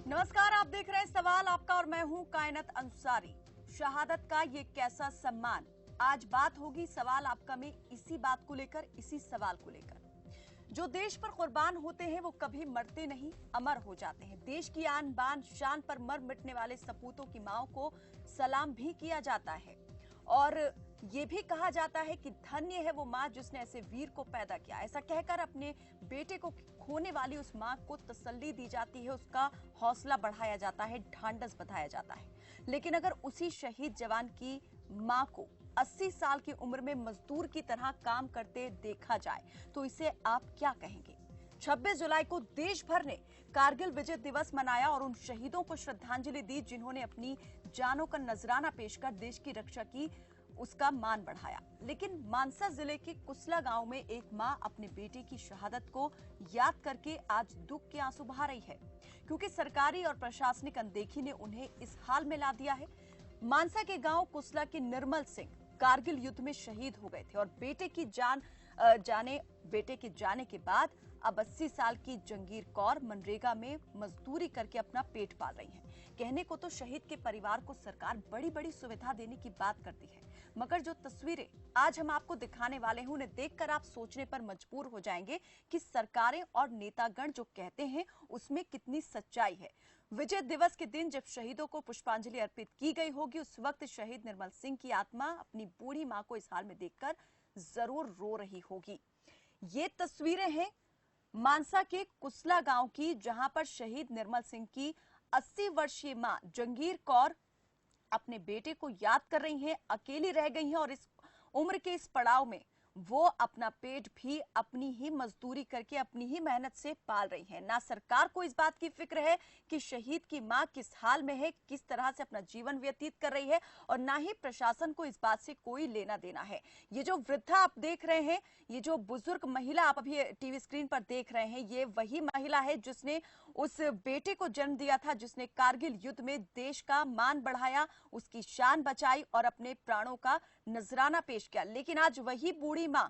नमस्कार, आप देख रहे हैं सवाल आपका और मैं हूं कायनात अंसारी। शहादत का ये कैसा सम्मान, आज बात होगी सवाल आपका में इसी बात को लेकर, इसी सवाल को लेकर। जो देश पर कुर्बान होते हैं वो कभी मरते नहीं, अमर हो जाते हैं। देश की आन बान शान पर मर मिटने वाले सपूतों की माओं को सलाम भी किया जाता है और ये भी कहा जाता है कि धन्य है वो माँ जिसने ऐसे वीर को पैदा किया। ऐसा कहकर अपने बेटे को खोने वाली उस माँ को तसल्ली दी जाती है, उसका हौसला बढ़ाया जाता है, ढांढस बंधाया जाता है। लेकिन अगर उसी शहीद जवान की माँ को 80 साल की उम्र में मजदूर की तरह काम करते देखा जाए तो इसे आप क्या कहेंगे? 26 जुलाई को देश भर ने कारगिल विजय दिवस मनाया और उन शहीदों को श्रद्धांजलि दी जिन्होंने अपनी जानों का नजराना पेश कर देश की रक्षा की, उसका मान बढ़ाया। लेकिन मानसा जिले के कुसला गांव में एक मां अपने बेटे की शहादत को याद करके आज दुख के आंसू बहा रही है, क्योंकि सरकारी और प्रशासनिक अनदेखी ने उन्हें इस हाल में ला दिया है। मानसा के गांव कुसला के निर्मल सिंह कारगिल युद्ध में शहीद हो गए थे और बेटे के जाने के बाद अब 80 साल की जंगीर कौर मनरेगा में मजदूरी करके अपना पेट पाल रही हैं। कहने को तो शहीद के परिवार को सरकार बड़ी बड़ी सुविधा देने की बात करती है, मगर जो तस्वीरें आज हम आपको दिखाने वाले हैं उन्हें देखकर आप सोचने पर मजबूर हो जाएंगे कि सरकारें और नेतागण जो कहते हैं उसमें कितनी सच्चाई है। विजय दिवस के दिन जब शहीदों को पुष्पांजलि अर्पित की गई होगी, उस वक्त शहीद निर्मल सिंह की आत्मा अपनी बूढ़ी मां को इस हाल में देखकर जरूर रो रही होगी। ये तस्वीरें हैं मानसा के कुसला गांव की, जहां पर शहीद निर्मल सिंह की 80 वर्षीय मां जंगीर कौर अपने बेटे को याद कर रही हैं, अकेली रह गई हैं और इस उम्र के इस पड़ाव में वो अपना पेट भी अपनी ही मजदूरी करके अपनी ही मेहनत से पाल रही हैं। ना सरकार को इस बात की फिक्र है कि शहीद की मां किस हाल में है, किस तरह से अपना जीवन व्यतीत कर रही है, और ना ही प्रशासन को इस बात से कोई लेना देना है। ये जो वृद्धा आप देख रहे हैं, ये जो बुजुर्ग महिला आप अभी टीवी स्क्रीन पर देख रहे हैं, ये वही महिला है जिसने उस बेटे को जन्म दिया था, जिसने कारगिल युद्ध में देश का मान बढ़ाया, उसकी शान बचाई और अपने प्राणों का नजराना पेश किया। लेकिन आज वही बूढ़ी मां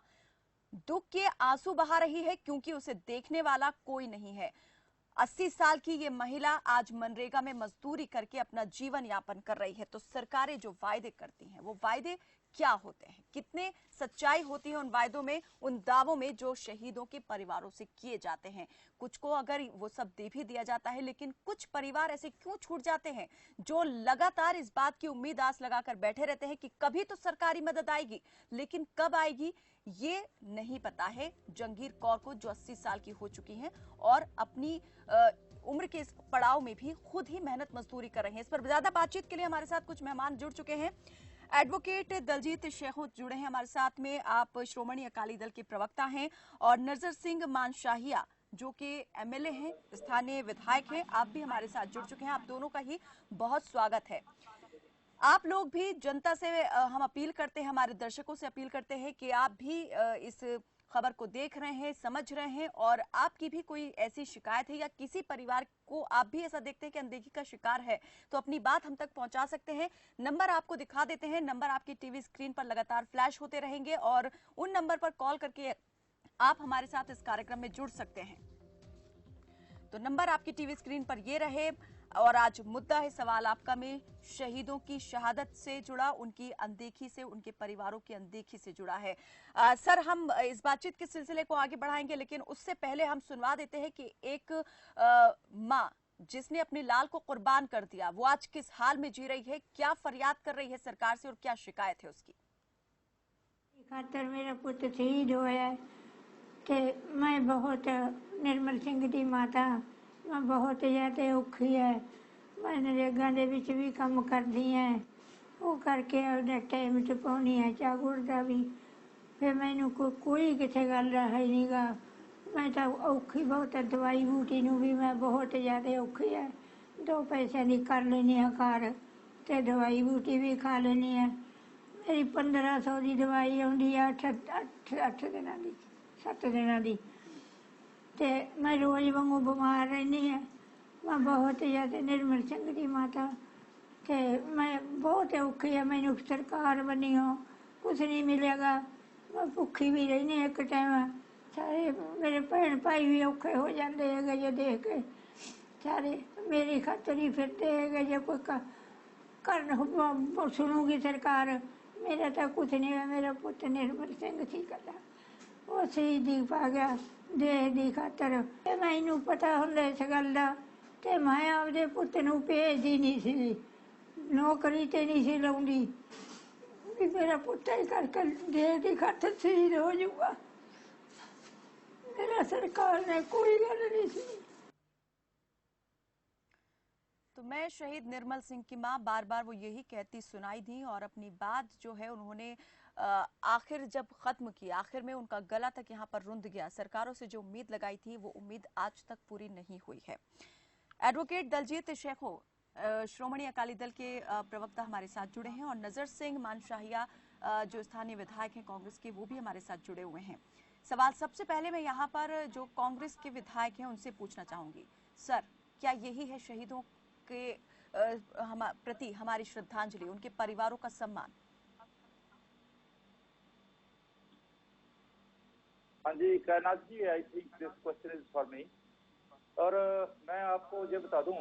दुख के आंसू बहा रही है क्योंकि उसे देखने वाला कोई नहीं है। 80 साल की ये महिला आज मनरेगा में मजदूरी करके अपना जीवन यापन कर रही है। तो सरकारें जो वायदे करती हैं वो वायदे क्या होते हैं, कितने सच्चाई होती है उन वायदों में, उन दावों में जो शहीदों के परिवारों से किए जाते हैं? कुछ को अगर वो सब दे भी दिया जाता है, लेकिन कुछ परिवार ऐसे क्यों छूट जाते हैं जो लगातार इस बात की उम्मीद आस लगाकर बैठे रहते हैं कि कभी तो सरकारी मदद आएगी, लेकिन कब आएगी ये नहीं पता है जंगीर कौर को, जो 80 साल की हो चुकी हैं और अपनी उम्र के इस पड़ाव में भी खुद ही मेहनत मजदूरी कर रहे हैं। इस पर ज्यादा बातचीत के लिए हमारे साथ कुछ मेहमान जुड़ चुके हैं। एडवोकेट दलजीत शेखों जुड़े हैं हमारे साथ में, आप श्रोमणी अकाली दल के प्रवक्ता हैं, और नजर सिंह मानशाहिया जो कि एमएलए हैं, स्थानीय विधायक हैं, आप भी हमारे साथ जुड़ चुके हैं। आप दोनों का ही बहुत स्वागत है। आप लोग भी जनता से हम अपील करते हैं, हमारे दर्शकों से अपील करते हैं कि आप भी इस खबर को देख रहे हैं, समझ रहे हैं, और आपकी भी कोई ऐसी शिकायत है या किसी परिवार को आप भी ऐसा देखते हैं कि अनदेखी का शिकार है, तो अपनी बात हम तक पहुंचा सकते हैं। नंबर आपको दिखा देते हैं, नंबर आपकी टीवी स्क्रीन पर लगातार फ्लैश होते रहेंगे और उन नंबर पर कॉल करके आप हमारे साथ इस कार्यक्रम में जुड़ सकते हैं। तो नंबर आपकी टीवी स्क्रीन पर ये रहे। और आज मुद्दा है सवाल आपका में शहीदों की शहादत से जुड़ा, उनकी अनदेखी से, उनके परिवारों की अनदेखी से जुड़ा है। सर, हम इस बातचीत के सिलसिले को आगे बढ़ाएंगे, लेकिन उससे पहले हम सुनवा देते हैं कि एक माँ जिसने अपने लाल को कुर्बान कर दिया, वो आज किस हाल में जी रही है, क्या फरियाद कर रही है सरकार से और क्या शिकायत है उसकी? खातर मेरा पुत्र शहीद होया ते मैं बहुत निर्मल सिंह दी माता, मैं बहुत ज़्यादा औखी है। मैं नरेगा दे विच भी काम करदी है, वो करके अपने टाइम च पाउणी है चाह गुड़ दा भी। फिर मैनू कोई किथे गल रहा नहीं गा, मैं तो औखी बहुत है। दवाई बूटी नू भी मैं बहुत ज़्यादा औखी है, 2 पैसे की कर लेनी है घर, ते दवाई बूटी भी खा लेनी है। मेरी 1500 की दवाई आउंदी है 8 दिनों की, 7 दिनों की, ते मैं रोज़ वांगू बीमार रहनी है। मैं बहुत ज़्यादा निर्मल सिंह की माता, ते मैं बहुत औखी है। मैनू सरकार बनी हो कुछ नहीं मिलेगा, मैं भुखी भी रहनी एक टाइम। सारे मेरे भैन भाई भी औखे हो जाते हैं जो देख के, सारे मेरी खातर ही फिरते है। जब कोई कर सुनूगी सरकार, मेरा तो कुछ नहीं है। मेरा पुत्र निर्मल सिंह थी कला, वो शहीदी पा गया देश की खातर। मैनू पता होंदा इस गल का ते मैं आपदे पुत्र नूं भेजदी नहीं सी, नौकरी ते नहीं सी लाउंदी भी मेरा पुत्र ही करके देश की खातर शहीद हो जाऊगा। मेरा सरकार ने कोई गल नहीं सुनी। तो मैं शहीद निर्मल सिंह की मां बार बार वो यही कहती सुनाई दी और अपनी बात जो है उन्होंने आखिर जब खत्म की, आखिर में उनका गला तक यहाँ पर रुंध गया। सरकारों से जो उम्मीद लगाई थी वो उम्मीद आज तक पूरी नहीं हुई है। एडवोकेट दलजीत शेखो श्रोमणी अकाली दल के प्रवक्ता हमारे साथ जुड़े हैं और नजर सिंह मानशाहिया जो स्थानीय विधायक हैं कांग्रेस के, वो भी हमारे साथ जुड़े हुए हैं। सवाल सबसे पहले मैं यहाँ पर जो कांग्रेस के विधायक हैं उनसे पूछना चाहूंगी, सर क्या यही है शहीदों के प्रति हमारी श्रद्धांजलि, उनके परिवारों का सम्मान? हाँ जी Kainat ji, I think this question is for me. और मैं आपको ये बता दूं,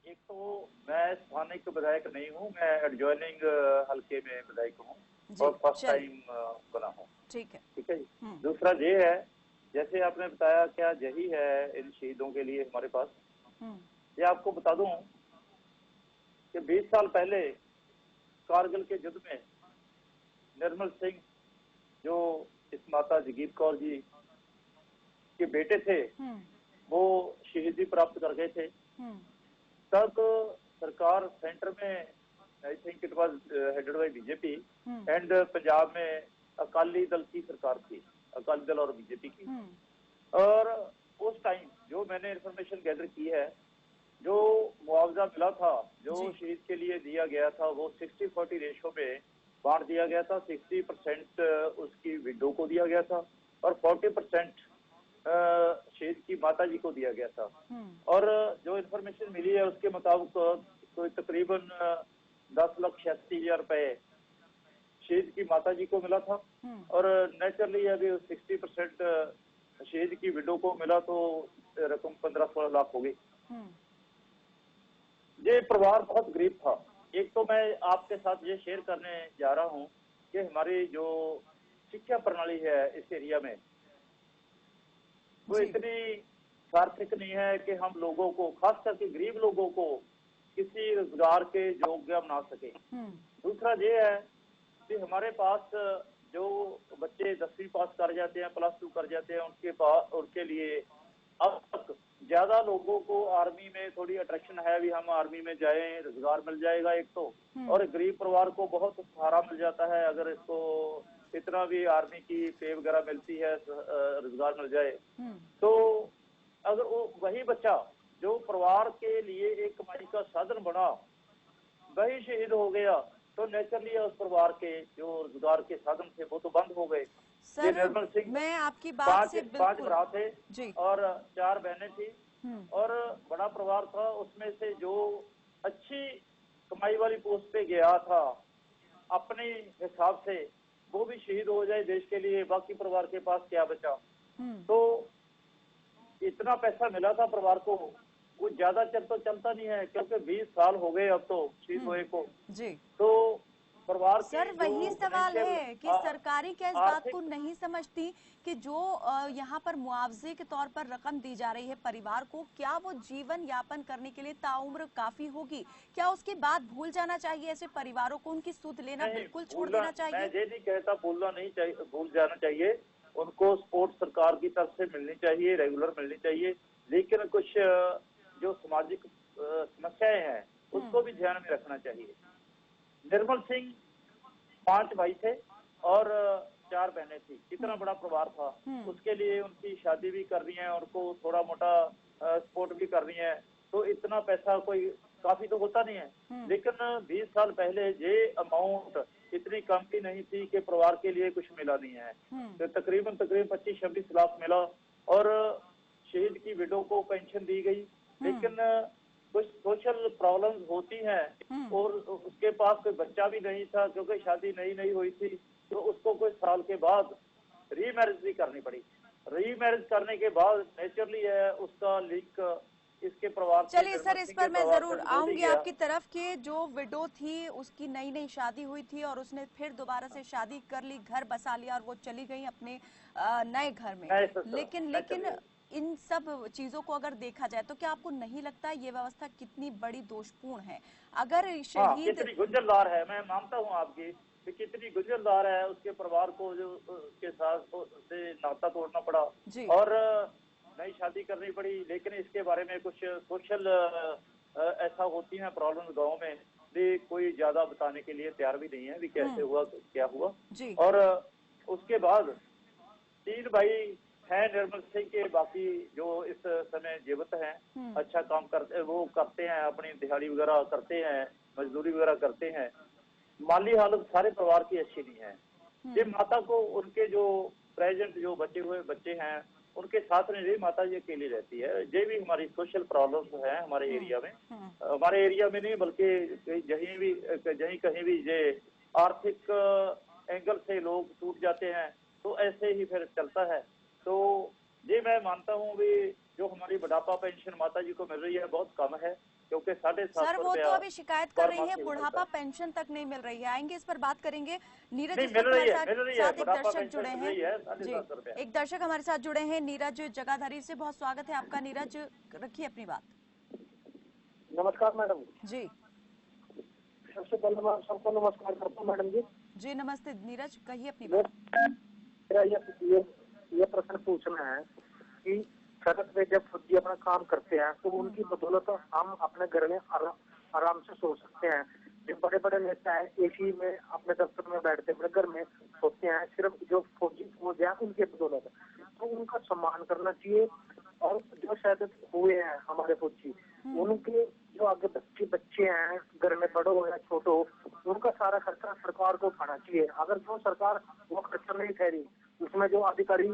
एक तो मैं स्थानिक विधायक नहीं हूँ, मैं एडजॉइनिंग हल्के में विधायक हूँ और फर्स्ट टाइम बना हूँ। ठीक है जी। दूसरा ये है, जैसे आपने बताया क्या यही है इन शहीदों के लिए हमारे पास। ये आपको बता दूं कि 20 साल पहले कारगिल के युद्ध में निर्मल सिंह जो इस माता जगीर कौर जी के बेटे थे वो शहीदी प्राप्त कर गए थे। तब सरकार सेंटर में, I think it was headed by BJP and Punjab में अकाली दल की सरकार थी, अकाली दल और बीजेपी की। और उस टाइम जो मैंने इंफॉर्मेशन गैदर की है, जो मुआवजा मिला था, जो शहीद के लिए दिया गया था, वो 60-40 रेशो में बांट दिया गया था। 60% उसकी विडो को दिया गया था और 40% शहीद की माता जी को दिया गया था। और जो इंफॉर्मेशन मिली है उसके मुताबिक कोई तकरीबन 10,86,000 रुपए शहीद की माता जी को मिला था और नेचुरली अभी 60% शहीद की विडो को मिला तो रकम 15-16 लाख हो गई। ये परिवार बहुत गरीब था। एक तो मैं आपके साथ ये शेयर करने जा रहा हूँ कि हमारी जो शिक्षा प्रणाली है इस एरिया में वो इतनी सार्थक नहीं है कि हम लोगों को, खास करके गरीब लोगों को, किसी रोजगार के योग्य बना सके। दूसरा ये है कि हमारे पास जो बच्चे 10वीं पास कर जाते हैं, +2 कर जाते हैं, उनके लिए अब तक ज्यादा लोगों को आर्मी में थोड़ी अट्रैक्शन है, भी हम आर्मी में जाएं, रोजगार मिल जाएगा एक तो, और गरीब परिवार को बहुत सहारा मिल जाता है अगर इसको इतना भी आर्मी की पे वगैरह मिलती है, रोजगार मिल जाए। तो अगर वो वही बच्चा जो परिवार के लिए एक कमाई का साधन बना वही शहीद हो गया तो नेचुरली उस परिवार के जो रोजगार के साधन थे वो तो बंद हो गए। सर, निर्मल सिंह मैं आपकी बात से पांच भरा थे जी। और 4 बहनें थी और बड़ा परिवार था। उसमें से जो अच्छी कमाई वाली पोस्ट पे गया था अपने हिसाब से वो भी शहीद हो जाए देश के लिए, बाकी परिवार के पास क्या बचा। तो इतना पैसा मिला था परिवार को, वो ज्यादा चल तो चलता नहीं है क्योंकि 20 साल हो गए अब तो शहीद हुए को जी। तो परिवार सर वही सवाल है कि सरकारें क्या इस बात को नहीं समझती कि जो यहाँ पर मुआवजे के तौर पर रकम दी जा रही है परिवार को, क्या वो जीवन यापन करने के लिए ताउम्र काफी होगी? क्या उसके बाद भूल जाना चाहिए ऐसे परिवारों को? उनकी सुध लेना बिल्कुल छोड़ देना चाहिए? मैं ये नहीं कहता भूलना नहीं चाहिए, भूल जाना चाहिए। उनको सपोर्ट सरकार की तरफ से मिलनी चाहिए, रेगुलर मिलनी चाहिए, लेकिन कुछ जो सामाजिक समस्याएं हैं उसको भी ध्यान में रखना चाहिए। निर्मल सिंह 5 भाई थे और 4 बहनें थी, कितना बड़ा परिवार था। उसके लिए उनकी शादी भी कर रही है, उनको थोड़ा मोटा सपोर्ट भी कर रही है, तो इतना पैसा कोई काफी तो होता नहीं है। लेकिन 20 साल पहले ये अमाउंट इतनी कम की नहीं थी कि परिवार के लिए कुछ मिला नहीं है। तो तकरीबन 25-26 लाख मिला और शहीद की विडो को पेंशन दी गई। लेकिन कुछ सोशल प्रॉब्लम्स होती हैं और उसके पास कोई बच्चा भी नहीं था क्योंकि शादी नई हुई थी, तो उसको कुछ साल के बाद रीमैरिज भी करनी पड़ी। रीमैरिज करने के बाद नेचुरली है उसका लिंक इसके परिवार से, चलिए सर, निर्मल इस सिंह पर के मैं परिवार जरूर से बोल ही आऊंगी गया। आपकी तरफ कि जो विडो थी उसकी नई नई शादी हुई थी और उसने फिर दोबारा से शादी कर ली, घर बसा लिया और वो चली गई अपने नए घर में। मैं ससुराल लेकिन मैं चल लेकिन गया। इन सब चीजों को अगर देखा जाए तो क्या आपको नहीं लगता ये व्यवस्था कितनी बड़ी दोषपूर्ण है? अगर हाँ, शहीद कितनी गुंजलदार है, मैं मानता हूँ आपकी कि कितनी गुंजलदार है। उसके परिवार को जो उसके साथ से नाता तोड़ना पड़ा जी और नई शादी करनी पड़ी, लेकिन इसके बारे में कुछ सोशल ऐसा होती है प्रॉब्लम गांव में भी कोई ज्यादा बताने के लिए तैयार भी नहीं है भी कैसे हुआ क्या हुआ। जी और उसके बाद 3 भाई हैं निर्मल सिंह के, बाकी जो इस समय जीवित हैं, अच्छा काम करते, वो करते हैं, अपनी दिहाड़ी वगैरह करते हैं, मजदूरी वगैरह करते हैं। माली हालत सारे परिवार की अच्छी नहीं है। ये माता को उनके जो प्रेजेंट जो बचे हुए बच्चे हैं उनके साथ में, ये माता जी अकेली रहती है। ये भी हमारी सोशल प्रॉब्लम्स है हमारे एरिया में, हमारे एरिया में नहीं बल्कि कहीं भी ये आर्थिक एंगल से लोग टूट जाते हैं तो ऐसे ही फिर चलता है। तो ये मैं मानता हूँ भी जो हमारी बुढ़ापा पेंशन माता जी को मिल रही है बहुत कम है, क्योंकि 750 सर, वो तो रुपया अभी शिकायत कर पर रही माह है से मिलता बुढ़ापा है। पेंशन तक नहीं मिल रही है। आएंगे इस पर बात करेंगे। नीरज नहीं इस मिल वक्त रही हमारे है, साथ बुढ़ापा एक दर्शक पेंशन जुड़े मिल हैं। रही है जी, 750 रुपया। एक दर्शक हमारे साथ जुड़े हैं, नीरज जगाधरी से। बहुत स्वागत है आपका नीरज, रखिए अपनी बात। नमस्कार मैडम जी सबसे पहले मैं सबको नमस्कार करता हूँ मैडम जी। जी नमस्ते नीरज, कहिए अपनी बात। मेरा ये प्रश्न पूछना है कि सड़क पे जब फौजी अपना काम करते हैं तो उनकी बदौलत हम अपने घर में आराम से सो सकते हैं। जो बड़े बड़े नेता है एसी में अपने दफ्तर में बैठते अपने घर में सोते हैं, सिर्फ जो फौज है उनके बदौलत, तो उनका सम्मान करना चाहिए। और जो शहीद हुए हैं हमारे फौजी, उनके जो आगे बच्चे हैं घर में, बड़ो हो या छोटो, उनका सारा खर्चा सरकार को उठाना चाहिए। अगर जो सरकार वो खर्चा नहीं ठहरी, उसमें जो अधिकारी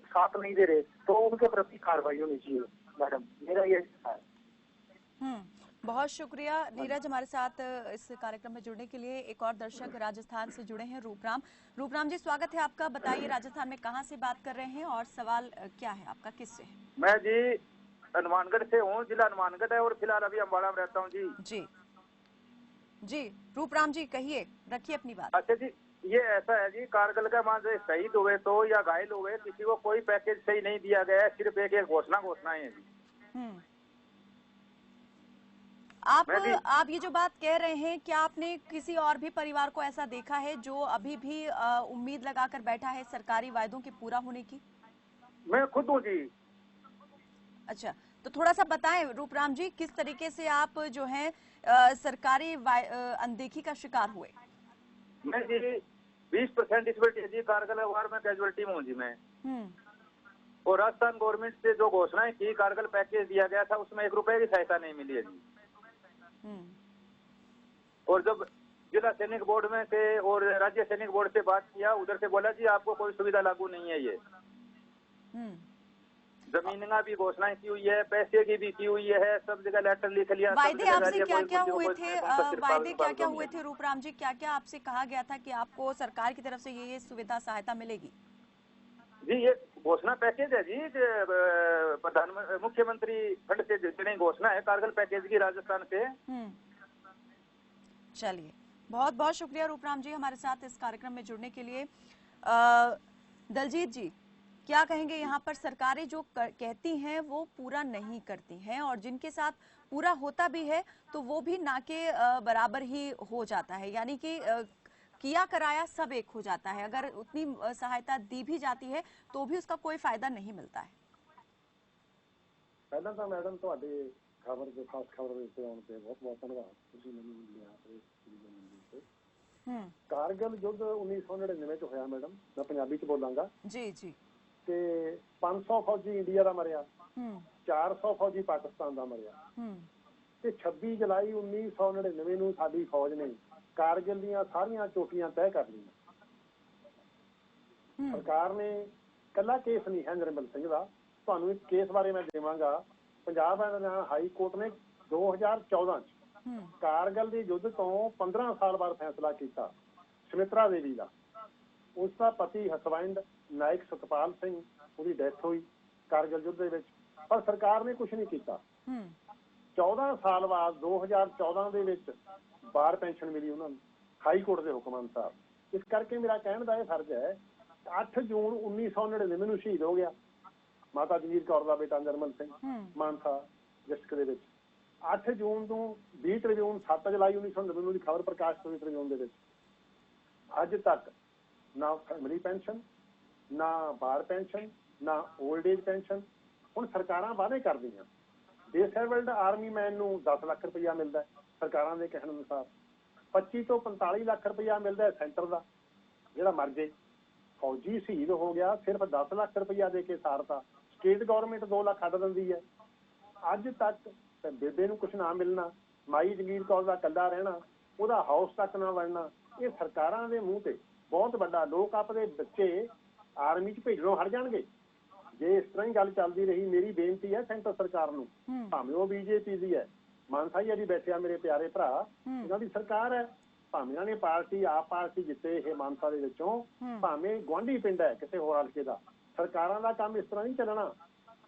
साथ नहीं दे रहे, तो उनके प्रति कार्रवाई होनी चाहिए मैडम, मेरा ये है। बहुत शुक्रिया नीरज हमारे साथ इस कार्यक्रम में जुड़ने के लिए। एक और दर्शक राजस्थान से जुड़े हैं, रूपराम। रूपराम जी, स्वागत है आपका। बताइए राजस्थान में कहां से बात कर रहे हैं और सवाल क्या है आपका, किससे है? मैं जी हनुमानगढ़ से हूँ, जिला हनुमानगढ़ है और फिलहाल अभी अम्बाड़ा में रहता हूँ जी। जी जी रूपराम जी, कहिए, रखिए अपनी बात। अच्छा जी, ये ऐसा है जी, कारगिल का मान से शहीद हुए तो या घायल हुए, किसी को कोई पैकेज सही नहीं दिया गया है, सिर्फ एक घोषणाएं हैं जी। आप ये जो बात कह रहे हैं, क्या आपने किसी और भी परिवार को ऐसा देखा है जो अभी भी उम्मीद लगाकर बैठा है सरकारी वायदों के पूरा होने की? मैं खुद हूँ जी। अच्छा, तो थोड़ा सा बताएं रूपराम जी, किस तरीके से आप जो है सरकारी अनदेखी का शिकार हुए? मैं जी 20% डिसबिलिटी जी, कारगिल वार में कैजुअलिटी में हूँ जी मैं। और राजस्थान गवर्नमेंट से जो घोषणाएं की, कारगिल पैकेज दिया गया था, उसमें 1 रुपए की सहायता नहीं मिली है जी। और जब जिला सैनिक बोर्ड में से और राज्य सैनिक बोर्ड से बात किया, उधर से बोला जी आपको कोई सुविधा लागू नहीं है। ये जमीन का भी घोषणाएं की हुई है, पैसे की भी की हुई है, सब जगह लेटर लिख लिया। वायदे आपसे क्या क्या हुए थे? वायदे क्या क्या हुए थे रूपराम जी? क्या क्या आपसे कहा गया था कि आपको सरकार की तरफ से ये सुविधा सहायता मिलेगी? जी ये घोषणा पैकेज है जी, मुख्यमंत्री फंड से जितनी घोषणा है कारगिल पैकेज की राजस्थान से। चलिए, बहुत बहुत शुक्रिया रूपराम जी हमारे साथ इस कार्यक्रम में जुड़ने के लिए। दलजीत जी, क्या कहेंगे? यहाँ पर सरकारें जो कहती हैं वो पूरा नहीं करती हैं, और जिनके साथ पूरा होता भी है तो वो भी ना के बराबर ही हो जाता है, यानी कि किया कराया सब एक हो जाता है। अगर उतनी सहायता दी भी जाती है तो भी उसका कोई फायदा नहीं मिलता है। पहला तो मैडम ਤੁਹਾਡੀ खबर जो खास खबर देते हैं उनपे बहुत बहुत धन्यवाद। खुशी मिली यहाँ पे कारगिल युद्ध 1999 ਚ ਹੋਇਆ मैडम, मैं पंजाबी ਚ बोलांगा जी जी। ਤੇ 500 फौजी इंडिया ਦਾ ਮਰਿਆ, 400 फौजी पाकिस्तान ਦਾ ਮਰਿਆ ਤੇ 26 ਜੁਲਾਈ 1999 ਨੂੰ ਸਾਡੀ ਫੌਜ ਨੇ कारगिल ਦੀਆਂ ਸਾਰੀਆਂ ਚੋਟੀਆਂ ਤੈਅ ਕਰ ਲਈਆਂ। ਸਰਕਾਰ ਨੇ ਕੱਲਾ ਕੇਸ ਨਹੀਂ ਹੈ ਨਿਰਮਲ ਸਿੰਘ ਦਾ, ਤੁਹਾਨੂੰ ਇੱਕ ਕੇਸ ਬਾਰੇ ਮੈਂ ਦੇਵਾਂਗਾ। ਪੰਜਾਬ ਹਾਈ ਕੋਰਟ ਨੇ 2014 ਚ कारगिल ਦੇ ਯੁੱਧ ਤੋਂ 15 ਸਾਲ ਬਾਅਦ ਫੈਸਲਾ ਕੀਤਾ ਸੁਮਿਤਰਾ ਦੇਵੀ ਦਾ। ਉਸਦਾ ਪਤੀ ਹਸਵਿੰਦ ਨਾਇਕ ਸਤਪਾਲ ਸਿੰਘ, ਉਹਦੀ ਡੈਥ ਹੋਈ कारगिल युद्ध ਦੇ ਵਿੱਚ, ਪਰ ਸਰਕਾਰ ਨੇ ਕੁਝ ਨਹੀਂ ਕੀਤਾ। 14 ਸਾਲ ਬਾਅਦ 2014 ਦੇ ਵਿੱਚ ਬਾਰ ਪੈਨਸ਼ਨ ਮਿਲੀ ਉਹਨਾਂ ਨੂੰ ਹਾਈ ਕੋਰਟ ਦੇ ਹੁਕਮ ਅਨੁਸਾਰ। ਇਸ ਕਰਕੇ ਮੇਰਾ ਕਹਿਣ ਦਾ ਇਹ ਫਰਜ਼ ਹੈ, 8 ਜੂਨ 1999 ਨੂੰ ਸ਼ਹੀਦ ਹੋ ਗਿਆ ਮਾਤਾ ਜਗੀਰ ਕੌਰ ਦਾ ਬੇਟਾ ਨਿਰਮਲ ਸਿੰਘ ਮਾਨਸਾ ਡਿਸਟ੍ਰਿਕਟ ਦੇ ਵਿੱਚ। 8 ਜੂਨ ਨੂੰ 20 ਟ੍ਰਿਬਿਊਨ 7 ਜੁਲਾਈ 1999 ਦੀ ਖਬਰ ਪ੍ਰਕਾਸ਼ਿਤ ਹੋਈ ਟ੍ਰਿਬਿਊਨ ਦੇ ਵਿੱਚ। ਅੱਜ ਤੱਕ ਨਾ ਫੈਮਿਲੀ ਪੈਨਸ਼ਨ, ਨਾ ਬਾਰ ਪੈਨਸ਼ਨ, ਨਾ 올ਡ ਏਜ ਪੈਨਸ਼ਨ। ਹੁਣ ਸਰਕਾਰਾਂ ਵਾਅਦੇ ਕਰਦੀਆਂ, ਡਿਸੇਬਲਡ ਆਰਮੀ ਮੈਨ ਨੂੰ 10 ਲੱਖ ਰੁਪਇਆ ਮਿਲਦਾ ਸਰਕਾਰਾਂ ਦੇ ਕਹਿਣ ਅਨੁਸਾਰ, 25 ਤੋਂ 45 ਲੱਖ ਰੁਪਇਆ ਮਿਲਦਾ ਸੈਂਟਰ ਦਾ ਜਿਹੜਾ ਮਰ ਜੇ। ਫੌਜੀ ਸ਼ਹੀਦ ਹੋ ਗਿਆ, ਸਿਰਫ 10 ਲੱਖ ਰੁਪਇਆ ਦੇ ਕੇ ਸਾਰਤਾ। ਸਟੇਟ ਗਵਰਨਮੈਂਟ 2 ਲੱਖ ਅੱਡ ਦਿੰਦੀ ਹੈ। ਅੱਜ ਤੱਕ ਬੇਬੇ ਨੂੰ ਕੁਛ ਨਾ ਮਿਲਣਾ, ਮਾਈ ਜਗੀਰ ਕੌਰ ਦਾ ਇਕੱਲਾ ਰਹਿਣਾ, ਉਹਦਾ ਹਾਊਸ ਤੱਕ ਨਾ ਬਣਨਾ, ਇਹ ਸਰਕਾਰਾਂ ਦੇ ਮੂੰਹ ਤੇ ਬਹੁਤ ਵੱਡਾ। ਲੋਕ ਆਪਣੇ ਬੱਚੇ ਆਰਮੀ 'ਚ ਭੇਜਣੋਂ ਹਟ ਜਾਣਗੇ ਜੇ ਇਸ ਤਰ੍ਹਾਂ ਹੀ ਗੱਲ ਚੱਲਦੀ ਰਹੀ। ਮੇਰੀ ਬੇਨਤੀ ਹੈ ਸੈਂਟਰ ਸਰਕਾਰ ਨੂੰ, ਭਾਵੇਂ ਉਹ ਬੀਜੇਪੀ ਦੀ ਹੈ, ਮਾਨਸਾ ਜੀ ਅਜੀ ਬੈਠਿਆ ਮੇਰੇ ਪਿਆਰੇ ਭਰਾ, ਇਹਨਾਂ ਦੀ ਸਰਕਾਰ ਹੈ, ਭਾਵੇਂ ਇਹਨਾਂ ਨੇ ਪਾਰਟੀ ਆਪ ਪਾਰਟੀ ਜਿੱਤੇ ਇਹ ਮਾਨਸਾ ਦੇ ਵਿੱਚੋਂ, ਭਾਵੇਂ ਗੁਆਂਢੀ ਪਿੰਡ ਹੈ ਕਿਸੇ ਹੋਰ ਹਲਕੇ ਦਾ, ਸਰਕਾਰਾਂ ਦਾ ਕੰਮ ਇਸ ਤਰ੍ਹਾਂ ਨਹੀਂ ਚੱਲਣਾ।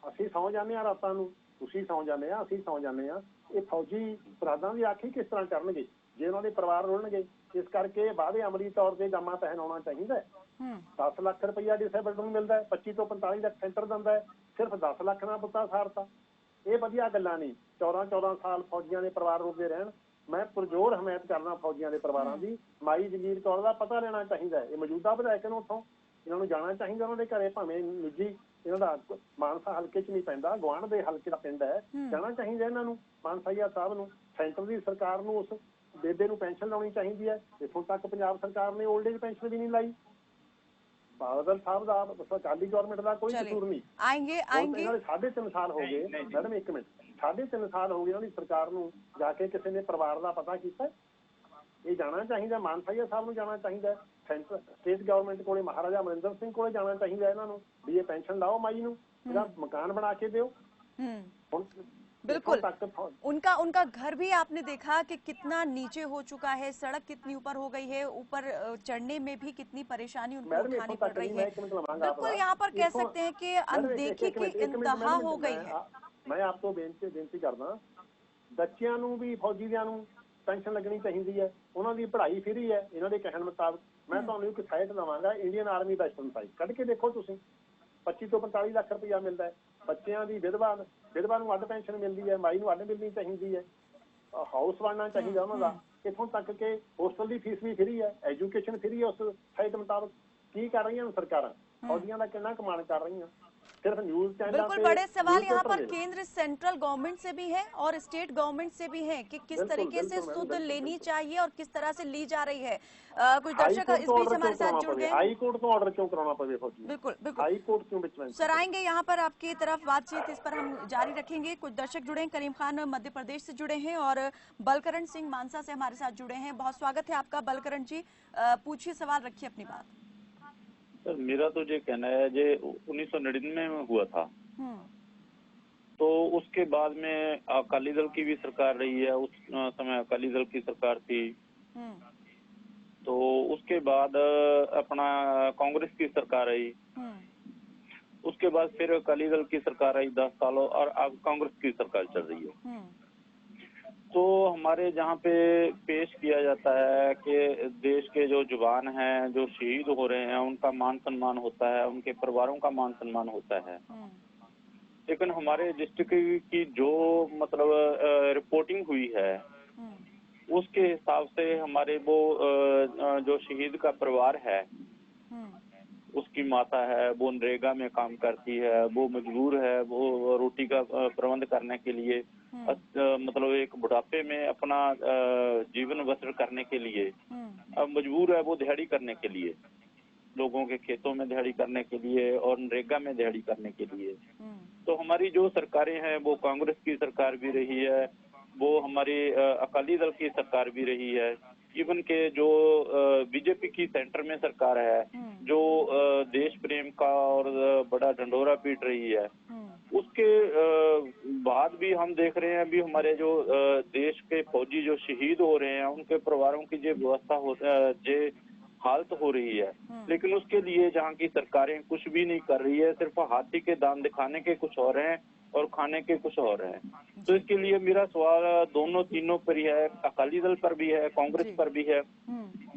ਅਸੀਂ ਸੌਂ ਜਾਂਦੇ ਹਾਂ ਰਾਤਾਂ ਨੂੰ, ਤੁਸੀਂ ਸੌਂ ਜਾਂਦੇ ਆ, ਅਸੀਂ ਸੌਂ ਜਾਂਦੇ ਹਾਂ। ਇਹ ਫੌਜੀ ਫਰਾਦਾਂ ਦੀ ਆਖੀ ਕਿਸ ਤਰ੍ਹਾਂ ਕਰਨਗੇ ਜੇ ਉਹਨਾਂ ਦੇ ਪਰਿਵਾਰ ਰੁਲਣਗੇ। ਇਸ ਕਰਕੇ ਵਾਅਦੇ ਅਮਲੀ ਤੌਰ ਤੇ ਜਾਮਾ ਪਹਿਨਾਉਣਾ ਚਾਹੀਦਾ ਹੈ। 10 ਲੱਖ ਰੁਪਇਆ ਡਿਸੇਬਲਡ ਨੂੰ ਮਿਲਦਾ ਹੈ, 25 ਤੋਂ 45 ਲੱਖ ਸੈਂਟਰ ਦਿੰਦਾ ਹੈ, ਸਿਰਫ 10 ਲੱਖ ਨਾਲ ਪੁੱਤਾ ਸਾਰਤਾ। ਇਹ ਵਧੀਆ ਗੱਲਾਂ ਨਹੀਂ। 14 ਸਾਲ ਫੌਜੀਆਂ ਦੇ ਪਰਿਵਾਰ ਰੁਲਦੇ ਰਹਿਣ। ਮੈਂ ਪੁਰਜੋਰ ਹਮਾਇਤ ਕਰਨਾ ਫੌਜੀਆਂ ਦੇ ਪਰਿਵਾਰਾਂ ਦੀ। ਮਾਈ ਜਗੀਰ ਕੌਰ ਦਾ ਪਤਾ ਲੈਣਾ ਚਾਹੀਦਾ ਹੈ। ਇਹ ਮੌਜੂਦਾ ਵਿਧਾਇਕ ਨੂੰ ਉੱਥੋਂ ਇਹਨਾਂ ਨੂੰ ਜਾਣਾ ਚਾਹੀਦਾ ਉਹਨਾਂ ਦੇ ਘਰੇ, ਭਾਵੇਂ ਨਿੱਜੀ ਇਹਨਾਂ ਦਾ ਮਾਨਸਾ ਹਲਕੇ 'ਚ ਨਹੀਂ ਪੈਂਦਾ, ਗੁਆਂਢ ਦੇ ਹਲਕੇ ਦਾ ਪਿੰਡ ਹੈ, ਜਾਣਾ ਚਾਹੀਦਾ ਇਹਨਾਂ ਨੂੰ, ਮਾਨਸਾਹੀਆ ਸਾਹਿਬ ਨੂੰ। ਸੈਂਟਰ ਦੀ ਸਰਕਾਰ ਨੂੰ ਉਸ ਬੇਬੇ ਨੂੰ ਪੈਨਸ਼ਨ ਲਾਉਣੀ ਚਾਹੀਦੀ ਹੈ। ਇੱਥੋਂ ਤੱਕ ਪੰਜਾਬ ਸਰਕਾਰ ਨੇ 올ਡ ਏਜ ਪੈਨਸ਼ਨ ਵੀ ਨਹੀਂ ਲਾਈ। ਬਾਦਲ ਸਾਹਿਬ ਦਾ, ਅਕਾਲੀ ਗਵਰਨਮੈਂਟ ਦਾ ਕੋਈ ਕਸੂਰ ਨਹੀਂ। ਆਏਂਗੇ 3.5 ਸਾਲ ਹੋ ਗਏ ਮੈਡਮ, 1 ਮਿੰਟ, 3.5 ਸਾਲ ਹੋ ਗਏ ਉਹਨਾਂ ਦੀ ਸਰਕਾਰ ਨੂੰ। ਜਾ ਕੇ ਕਿਸੇ ਨੇ ਪਰਿਵਾਰ ਦਾ ਪਤਾ ਕੀਤਾ? ਇਹ ਜਾਣਾ ਚਾਹੀਦਾ, ਮਾਨਸਾਹੀਆ ਸਾਹਿਬ ਨੂੰ ਜਾਣਾ ਚਾਹੀਦਾ, ਸੈਂਟਰ ਸਟੇਟ ਗਵਰਨਮੈਂਟ ਕੋਲੇ, ਮਹਾਰਾਜਾ ਅਮਰਿੰਦਰ ਸਿੰਘ ਕੋਲੇ ਜਾਣਾ ਚਾਹੀਦਾ ਇਹਨਾਂ ਨੂੰ ਵੀ ਇਹ ਪੈਨਸ਼ਨ ਲਾਓ ਮਾਈ ਨੂੰ, ਇਹਦਾ मकान बना के दो। बिल्कुल, उनका घर भी आपने देखा कि कितना नीचे हो चुका है, सड़क कितनी ऊपर हो गई है, ऊपर चढ़ने में भी कितनी परेशानी उनको उठानी पड़ रही है। बिल्कुल, यहाँ पर कह सकते हैं कि अनदेखी की इंतहा हो गई है। मैं आपको बेनती करदा, बच्चों ਨੂੰ भी फौजियां ਨੂੰ ਪੈਨਸ਼ਨ ਲੱਗਣੀ ਚਾਹੀਦੀ ਹੈ, ਉਹਨਾਂ ਦੀ ਪੜ੍ਹਾਈ ਫ੍ਰੀ ਹੈ ਇਹਨਾਂ ਦੇ ਕਹਿਣ ਮੁਤਾਬਕ। ਮੈਂ ਤੁਹਾਨੂੰ ਇੱਕ ਸਾਈਟ ਦਵਾਂਗਾ, ਇੰਡੀਅਨ ਆਰਮੀ ਵੈਸਟਰਨ ਸਾਈਟ, ਕੱਢ ਕੇ ਦੇਖੋ ਤੁਸੀਂ। 25 ਤੋਂ 45 ਲੱਖ ਰੁਪਇਆ ਮਿਲਦਾ ਹੈ। ਬੱਚਿਆਂ ਦੀ ਵਿਧਵਾ ਨੂੰ ਅੱਡ ਪੈਨਸ਼ਨ ਮਿਲਦੀ ਹੈ, ਮਾਈ ਨੂੰ ਅੱਡ ਮਿਲਣੀ ਚਾਹੀਦੀ ਹੈ, ਹਾਊਸ ਬਣਨਾ ਚਾਹੀਦਾ ਉਹਨਾਂ ਦਾ। ਇੱਥੋਂ ਤੱਕ ਕਿ ਹੋਸਟਲ ਦੀ ਫੀਸ ਵੀ ਫ੍ਰੀ ਹੈ, ਐਜੂਕੇਸ਼ਨ ਫ੍ਰੀ ਹੈ ਉਸ ਸਾਈਟ ਮੁਤਾਬਕ। ਕੀ ਕਰ ਰਹੀਆਂ ਸਰਕਾਰਾਂ? फौजियों का कितना कमान कर रही हैं? सिर्फ न्यूज चैनल। बिल्कुल, बड़े सवाल यहाँ पर केंद्र सेंट्रल गवर्नमेंट से भी है और स्टेट गवर्नमेंट से भी है कि किस तरीके से सुध लेनी चाहिए और किस तरह से ली जा रही है। कुछ दर्शक इस बीच हमारे साथ जुड़ गए। हाई कोर्ट को ऑर्डर क्यों कराना पड़े फौजी? बिल्कुल बिल्कुल, हाई कोर्ट क्यों बीच में? सर आएंगे यहाँ पर आपकी तरफ बातचीत, इस पर हम जारी रखेंगे। कुछ दर्शक जुड़े हैं, करीम खान मध्य प्रदेश से जुड़े हैं और बलकरण सिंह मानसा से हमारे साथ जुड़े हैं। बहुत स्वागत है आपका बलकरण जी, पूछिए सवाल, रखिए अपनी बात। सर मेरा तो ये कहना है, जो 1999 में हुआ था तो उसके बाद में अकाली दल की भी सरकार रही है, उस समय अकाली दल की सरकार थी। तो उसके बाद अपना कांग्रेस की सरकार आई, उसके बाद फिर अकाली दल की सरकार आई 10 सालों, और अब कांग्रेस की सरकार चल रही है। तो हमारे जहाँ पे पेश किया जाता है कि देश के जो जवान हैं, जो शहीद हो रहे हैं, उनका मान सम्मान होता है, उनके परिवारों का मान सम्मान होता है। लेकिन हमारे डिस्ट्रिक्ट की जो मतलब रिपोर्टिंग हुई है उसके हिसाब से हमारे वो जो शहीद का परिवार है, उसकी माता है, वो नरेगा में काम करती है, वो मजबूर है, वो रोटी का प्रबंध करने के लिए मतलब एक बुढ़ापे में अपना जीवन बसर करने के लिए अब मजबूर है, वो दिहाड़ी करने के लिए, लोगों के खेतों में दिहाड़ी करने के लिए और नरेगा में दिहाड़ी करने के लिए। तो हमारी जो सरकारें हैं, वो कांग्रेस की सरकार भी रही है, वो हमारी अकाली दल की सरकार भी रही है, इवन के जो बीजेपी की सेंटर में सरकार है, जो देश प्रेम का और बड़ा ढंढोरा पीट रही है, उसके बाद भी हम देख रहे हैं अभी हमारे जो देश के फौजी जो शहीद हो रहे हैं, उनके परिवारों की जो व्यवस्था हो, जो हालत हो रही है। लेकिन उसके लिए जहाँ की सरकारें कुछ भी नहीं कर रही है, सिर्फ हाथी के दांत दिखाने के कुछ और हैं और खाने के कुछ और हैं। तो इसके लिए मेरा सवाल दोनों तीनों पर ही है, अकाली दल पर भी है, कांग्रेस पर भी है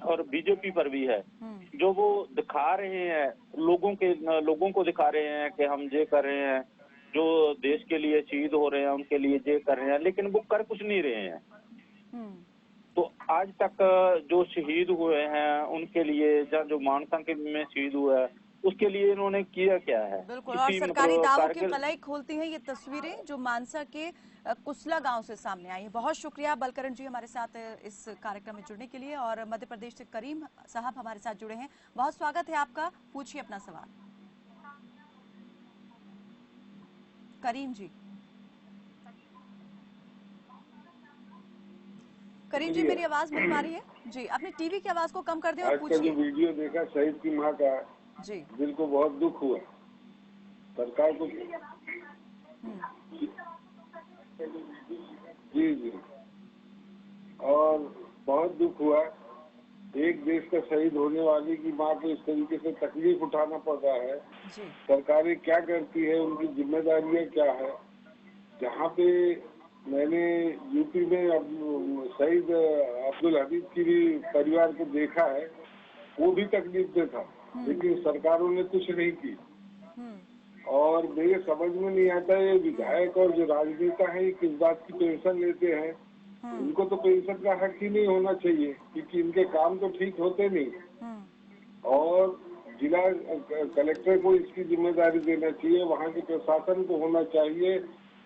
और बीजेपी पर भी है। जो वो दिखा रहे हैं लोगों को दिखा रहे हैं कि हम ये कर रहे हैं, जो देश के लिए शहीद हो रहे हैं उनके लिए ये कर रहे हैं, लेकिन वो कर कुछ नहीं रहे हैं। तो आज तक जो शहीद हुए हैं उनके लिए, या जो मानसा के में शहीद हुआ है उसके लिए इन्होंने किया क्या है? बिल्कुल, और सरकारी दावों की कलाई खोलती हैं ये तस्वीरें जो मानसा के कुसला गांव से सामने आई है। बहुत शुक्रिया बलकरण जी हमारे साथ इस कार्यक्रम में जुड़ने के लिए। और मध्य प्रदेश से करीम साहब हमारे साथ जुड़े हैं, बहुत स्वागत है आपका, पूछिए अपना सवाल। करीम जी, करीम जी मेरी आवाज मिल पा रही है? जी, अपने टीवी की आवाज को कम कर दें और पूछिए। आज का जो वीडियो देखा शहीद की मां का, जी दिल को बहुत दुख हुआ। सरकार को जी और बहुत दुख हुआ। एक देश का शहीद होने वाले की मां को इस तरीके से तकलीफ उठाना पड़ रहा है। सरकारें क्या करती है, उनकी जिम्मेदारियां क्या है। जहाँ पे मैंने यूपी में शहीद अब्दुल हमीद की भी परिवार को देखा है, वो भी तकलीफ में था, लेकिन सरकारों ने कुछ नहीं की। और मेरे समझ में नहीं आता ये विधायक और जो राजनेता है किस बात की पेंशन लेते हैं। उनको तो पेंशन का हक ही नहीं होना चाहिए, क्योंकि इनके काम तो ठीक होते नहीं। और जिला कलेक्टर को इसकी जिम्मेदारी देना चाहिए, वहाँ के प्रशासन को होना चाहिए,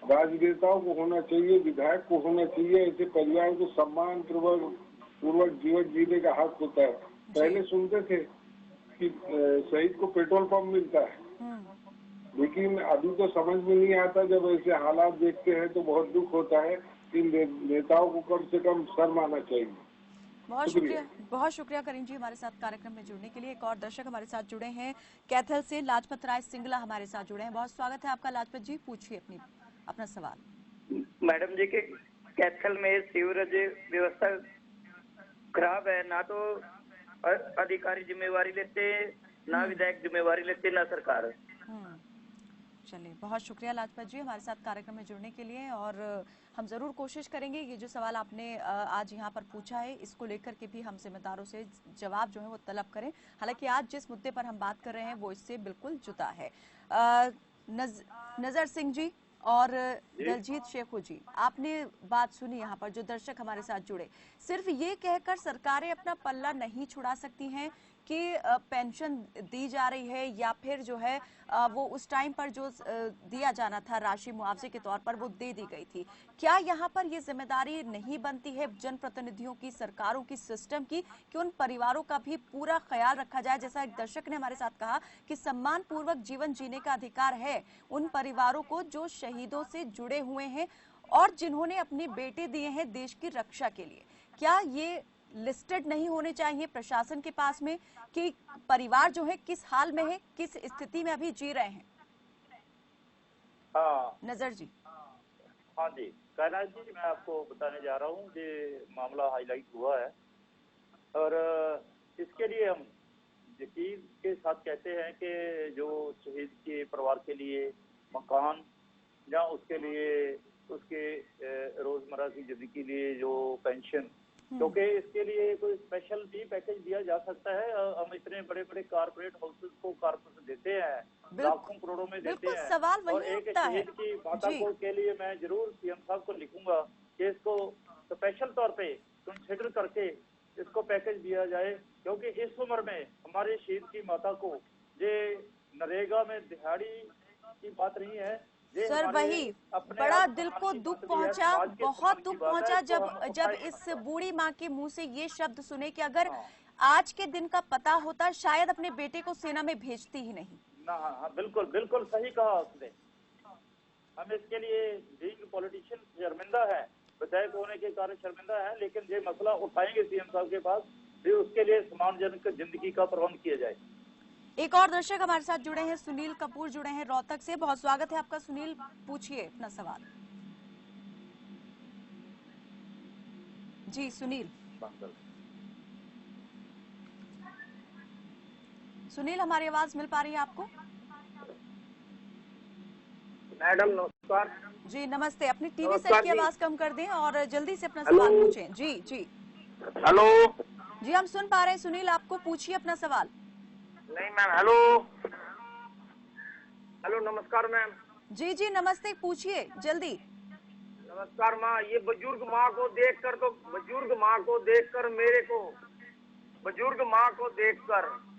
राजनेताओं को होना चाहिए, विधायक को होना चाहिए। ऐसे परिवार को सम्मान पूर्वक जीवन जीने का हक होता है। पहले सुनते थे कि शहीद को पेट्रोल पंप मिलता है, लेकिन अभी तो समझ में नहीं आता। जब ऐसे हालात देखते हैं तो बहुत दुख होता है। इन नेताओं को कम से कम शर्म आना चाहिए। बहुत शुक्रिया करीम जी हमारे साथ कार्यक्रम में जुड़ने के लिए। एक और दर्शक हमारे साथ जुड़े हैं कैथल से, लाजपत राय सिंगला हमारे साथ जुड़े हैं। बहुत स्वागत है आपका लाजपत जी, पूछिए अपना सवाल। मैडम जी के कैथल में सीवरेज व्यवस्था खराब है, ना तो अधिकारी जिम्मेवारी लेते, ना विधायक जिम्मेवारी लेते, ना सरकार। चलिए, बहुत शुक्रिया लाजपत जी हमारे साथ कार्यक्रम में जुड़ने के लिए। और हम जरूर कोशिश करेंगे ये जो सवाल आपने आज यहाँ पर पूछा है इसको लेकर के भी हम जिम्मेदारों से जवाब जो है वो तलब करें। हालांकि आज जिस मुद्दे पर हम बात कर रहे हैं वो इससे बिल्कुल जुदा है। नजर सिंह जी और दलजीत शेखू जी, आपने बात सुनी यहाँ पर जो दर्शक हमारे साथ जुड़े, सिर्फ ये कहकर सरकारें अपना पल्ला नहीं छुड़ा सकती हैं कि पेंशन दी जा रही है या फिर जो है वो उस टाइम पर जो दिया जाना था राशि मुआवजे के तौर पर वो दे दी गई थी। क्या यहाँ पर ये जिम्मेदारी नहीं बनती है जनप्रतिनिधियों की, सरकारों की, सिस्टम की, कि उन परिवारों का भी पूरा ख्याल रखा जाए? जैसा एक दर्शक ने हमारे साथ कहा कि सम्मान पूर्वक जीवन जीने का अधिकार है उन परिवारों को जो शहीदों से जुड़े हुए हैं और जिन्होंने अपने बेटे दिए हैं देश की रक्षा के लिए। क्या ये लिस्टेड नहीं होने चाहिए प्रशासन के पास में कि परिवार जो है किस हाल में है, किस स्थिति में अभी जी रहे हैं? हाँ नजर जी। हाँ जी, कैलाश जी, मैं आपको बताने जा रहा हूँ ये मामला हाईलाइट हुआ है और इसके लिए हम यकीन के साथ कहते हैं कि जो शहीद के परिवार के लिए मकान या उसके लिए उसके रोजमर्रा की जिंदगी के लिए जो पेंशन, क्योंकि इसके लिए कोई स्पेशल भी पैकेज दिया जा सकता है। हम इतने बड़े बड़े कारपोरेट हाउसेस को कारपोरेट देते हैं, लाखों करोड़ों में देते हैं। सवाल और वही एक उठता है शहीद की माता को के लिए मैं जरूर सीएम साहब को लिखूंगा कि इसको स्पेशल तौर पे कंसिडर करके इसको पैकेज दिया जाए, क्योंकि इस उम्र में हमारे शहीद की माता को ये नरेगा में दिहाड़ी की बात नहीं है। सर वही बड़ा दिल को दुख पहुंचा, बहुत दुख पहुंचा जब इस बूढ़ी माँ के मुंह से ये शब्द सुने कि अगर आज के दिन का पता होता शायद अपने बेटे को सेना में भेजती ही नहीं। हाँ, बिल्कुल बिल्कुल सही कहा उसने। हम इसके लिए बीइंग पॉलिटिशियन शर्मिंदा है, विधायक होने के कारण शर्मिंदा है, लेकिन ये मसला उठाएंगे सीएम साहब के पास, फिर उसके लिए सम्मानजनक जिंदगी का प्रबंध किया जाए। एक और दर्शक हमारे साथ जुड़े हैं, सुनील कपूर जुड़े हैं रोहतक से। बहुत स्वागत है आपका सुनील, पूछिए अपना सवाल। जी सुनील। सुनील हमारी आवाज मिल पा रही है आपको? मैडम नमस्कार। जी नमस्ते। अपनी टीवी सेट की आवाज कम कर दें और जल्दी से अपना सवाल पूछें। जी जी हेलो जी, हम सुन पा रहे हैं सुनील, आपको पूछिए अपना सवाल। नहीं मैम, हेलो हेलो नमस्कार मैम। जी जी नमस्ते, पूछिए जल्दी। नमस्कार माँ, ये बुजुर्ग माँ को देखकर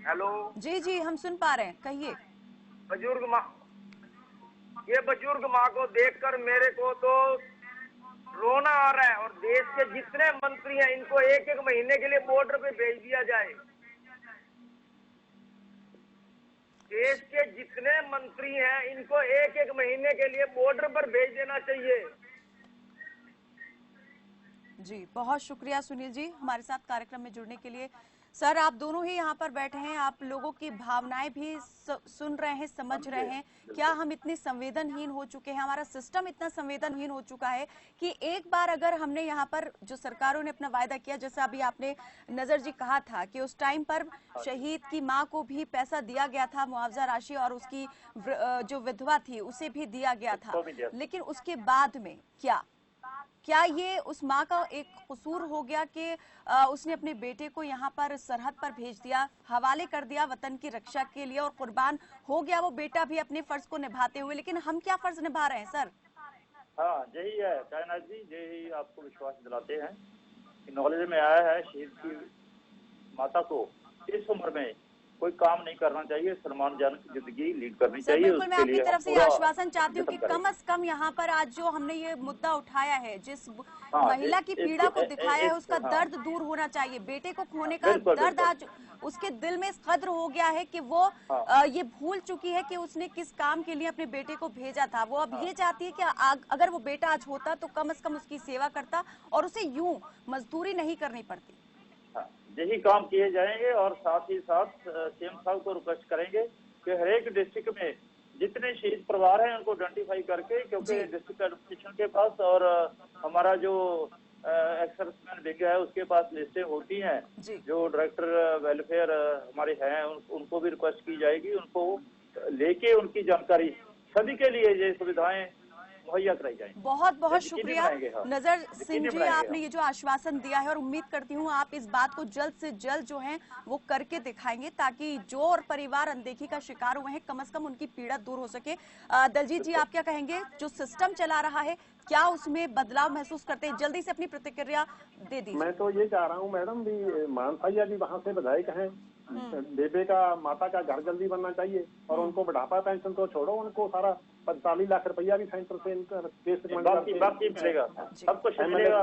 हेलो। जी जी हम सुन पा रहे हैं, कहिए। ये बुजुर्ग माँ को देखकर मेरे को तो रोना आ रहा है, और देश के जितने मंत्री हैं इनको एक एक महीने के लिए बॉर्डर पे भेज दिया जाए। देश के जितने मंत्री हैं इनको एक एक महीने के लिए बॉर्डर पर भेज देना चाहिए। जी बहुत शुक्रिया सुनील जी हमारे साथ कार्यक्रम में जुड़ने के लिए। सर आप दोनों ही यहाँ पर बैठे हैं, आप लोगों की भावनाएं भी सुन रहे हैं, समझ रहे हैं। क्या हम इतने संवेदनहीन हो चुके हैं, हमारा सिस्टम इतना संवेदनहीन हो चुका है कि एक बार अगर हमने यहाँ पर जो सरकारों ने अपना वायदा किया, जैसा अभी आपने नजर जी कहा था कि उस टाइम पर शहीद की माँ को भी पैसा दिया गया था, मुआवजा राशि, और उसकी जो विधवा थी उसे भी दिया गया था, लेकिन उसके बाद में क्या ये उस माँ का एक कसूर हो गया कि उसने अपने बेटे को यहाँ पर सरहद पर भेज दिया, हवाले कर दिया वतन की रक्षा के लिए, और कुर्बान हो गया वो बेटा भी अपने फर्ज को निभाते हुए। लेकिन हम क्या फर्ज निभा रहे हैं सर? हाँ यही है कायनात जी, यही आपको विश्वास दिलाते हैं कि नॉलेज में आया है शहीद की माता को इस उम्र में कोई काम नहीं करना चाहिए, सम्मानजनक जिंदगी लीड करनी चाहिए। बिल्कुल, मैं अपनी तरफ से ये आश्वासन चाहती हूँ कि कम से कम यहाँ पर आज जो हमने ये मुद्दा उठाया है, जिस महिला की पीड़ा को दिखाया है, उसका दर्द दूर होना चाहिए। बेटे को खोने का दर्द आज उसके दिल में इस कद्र हो गया है कि वो ये भूल चुकी है कि उसने किस काम के लिए अपने बेटे को भेजा था। वो अब ये चाहती है कि अगर वो बेटा आज होता तो कम से कम उसकी सेवा करता और उसे यूं मजदूरी नहीं करनी पड़ती। यही काम किए जाएंगे, और साथ ही साथ सीएम साहब को रिक्वेस्ट करेंगे कि हर एक डिस्ट्रिक्ट में जितने शहीद परिवार हैं उनको आइडेंटिफाई करके, क्योंकि डिस्ट्रिक्ट एडमिनिस्ट्रेशन के पास और हमारा जो एक्सर्विसमैन विंग है उसके पास लिस्टें होती हैं, जो डायरेक्टर वेलफेयर हमारे हैं उनको भी रिक्वेस्ट की जाएगी, उनको लेके उनकी जानकारी सभी के लिए ये सुविधाएं मुहैया कराई जाएंगी। बहुत बहुत शुक्रिया नजर सिंह जी, आपने ये जो आश्वासन दिया है, और उम्मीद करती हूँ आप इस बात को जल्द से जल्द जो है वो करके दिखाएंगे, ताकि जो और परिवार अनदेखी का शिकार हुए हैं कम से कम उनकी पीड़ा दूर हो सके। दलजीत जी आप क्या कहेंगे, जो सिस्टम चला रहा है क्या उसमें बदलाव महसूस करते हैं? जल्दी से अपनी प्रतिक्रिया दे दीजिए। मैं तो ये चाह रहा हूँ मैडम भी मानसाइया जी वहाँ से विधायक हैं, बेबे का माता का घर जल्दी बनना चाहिए, और उनको बुढ़ापा पेंशन तो छोड़ो, उनको सारा 45 लाख रुपया भी सेंटर से केस मिलेगा, सब कुछ मिलेगा,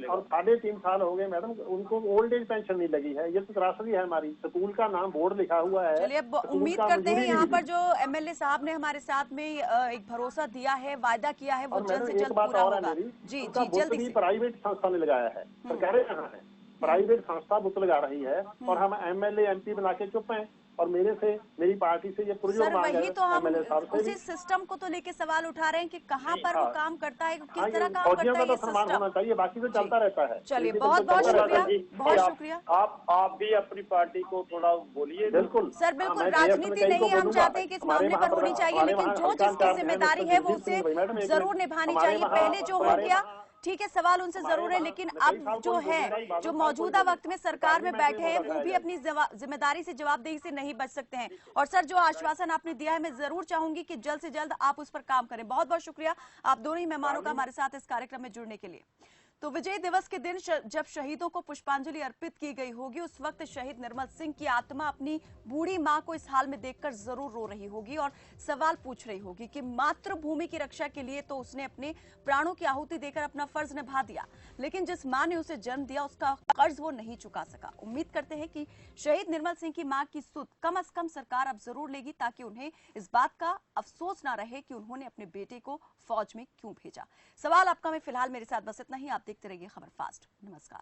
और 3.5 साल हो गए मैडम उनको ओल्ड एज पेंशन नहीं लगी है। ये तो त्रासदी है हमारी, स्कूल का नाम बोर्ड लिखा हुआ है। चलिए उम्मीद करते हैं यहाँ पर जो एमएलए साहब ने हमारे साथ में एक भरोसा दिया है, वायदा किया है, वो जल्द से जल्द पूरा होगा। जी जी जल्दी से। प्राइवेट संस्था ने लगाया है, सरकारें कहाँ है, प्राइवेट संस्था बुत लगा रही है, और हम एमएलए एमपी बना के चुप हैं, और मेरी पार्टी से ये पुरजोर मांग है एमएलए साहब से। उसी सिस्टम को तो लेके सवाल उठा रहे हैं कि कहाँ पर वो काम करता है, किस तरह काम करता है, ये सम्मान होना चाहिए, बाकी तो चलता रहता है। चलिए बहुत बहुत शुक्रिया, बहुत शुक्रिया। आप भी अपनी पार्टी को थोड़ा बोलिए। बिल्कुल सर, बिल्कुल राजनीति नहीं, हम चाहते हैं कि इस मामले पर होनी चाहिए, लेकिन जो जिसकी जिम्मेदारी है वो उसे जरूर निभानी चाहिए। पहले जो हो गया ठीक है, सवाल उनसे जरूर है, लेकिन अब जो है, जो मौजूदा वक्त में सरकार में बैठे हैं वो भी अपनी जिम्मेदारी से, जवाबदेही से नहीं बच सकते हैं। और सर जो आश्वासन आपने दिया है, मैं जरूर चाहूंगी कि जल्द से जल्द आप उस पर काम करें। बहुत बहुत शुक्रिया आप दोनों ही मेहमानों का हमारे साथ इस कार्यक्रम में जुड़ने के लिए। तो विजय दिवस के दिन जब शहीदों को पुष्पांजलि अर्पित की गई होगी, उस वक्त शहीद निर्मल सिंह की आत्मा अपनी बूढ़ी मां को इस हाल में देखकर जरूर रो रही होगी और सवाल पूछ रही होगी कि मातृभूमि की रक्षा के लिए तो उसने अपने प्राणों की आहुति देकर अपना फर्ज निभा दिया, लेकिन जिस मां ने उसे जन्म दिया उसका कर्ज वो नहीं चुका सका। उम्मीद करते हैं कि शहीद निर्मल सिंह की मां की सुध कम से कम सरकार अब जरूर लेगी, ताकि उन्हें इस बात का अफसोस ना रहे कि उन्होंने अपने बेटे को फौज में क्यों भेजा। सवाल आपका में फिलहाल मेरे साथ बस इतना ही। आप देखते रहिए खबर फास्ट। नमस्कार।